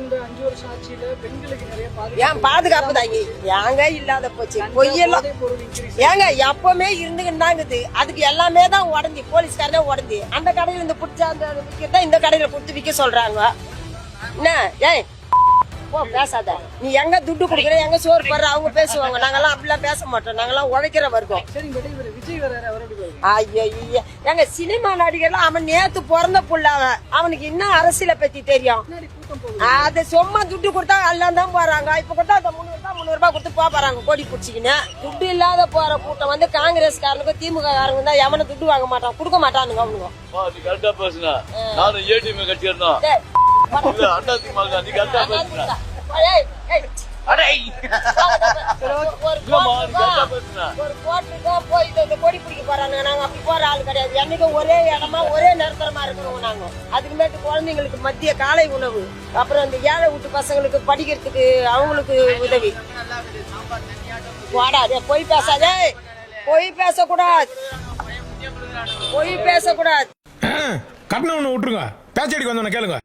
இந்த 5 வருஷம் ஆட்சியில பெண்களுக்கு நிறைய ஏன் பாதுகாப்பு தாங்க ஏங்க இல்லாத போச்சு பொய்யெல்லாம் ஏங்க எப்பவுமே இருந்துகிட்டு அதுக்கு எல்லாமே தான் உடஞ்சி போலீஸ்காரனே உடஞ்சி அந்த கடையில இருந்து பிடிச்ச அந்த விற்கிறதா இந்த கடையில கொடுத்து விற்க சொல்றாங்க என்ன ஏய் போ பேசாத நீ எங்க துட்டு குடுக்குற எங்க சோறு போடுற அவங்க பேசுவாங்க நாங்கெல்லாம் அப்படிலாம் பேச மாட்டோம் நாங்கெல்லாம் உழைக்கிற வர்க்கம் ஐயோ எங்க சினிமா நடிகர்லாம் அவன் நேத்து பிறந்த புள்ள அவனுக்கு இன்னும் அரசியலை பத்தி தெரியும் அது சும்மா துட்டு கொடுத்தா எல்லாம் தான் போறாங்க இப்ப கொடுத்தா அந்த 300 ரூபாய் கொடுத்து போறாங்க கோடி பிடிச்சிக்கின்னு துட்டு இல்லாத போற கூட்டம் வந்து காங்கிரஸ் காரனுக்கும் திமுக காரங்க தான் எவனை துட்டு வாங்க மாட்டான் கொடுக்க மாட்டானுங்க அவனுங்க கொடி பிடிக்க போறாங்க நாங்க அப்படி போற ஆள் கிடையாது என்னைக்கு ஒரே இடமா ஒரே நிரந்தரமா இருக்கணும் நாங்க அதுக்குமேட்டு குழந்தைங்களுக்கு மத்திய காலை உணவு அப்புறம் இந்த ஏழை வீட்டு பசங்களுக்கு படிக்கிறதுக்கு அவங்களுக்கு உதவி போடாதே பொய் பேசாதே பொய் பேசக்கூடாது பொய் பேசக்கூடாது கட்டணம் ஒண்ணு விட்டுருங்க பேச்சடிக்கு வந்தோன்னு கேளுங்க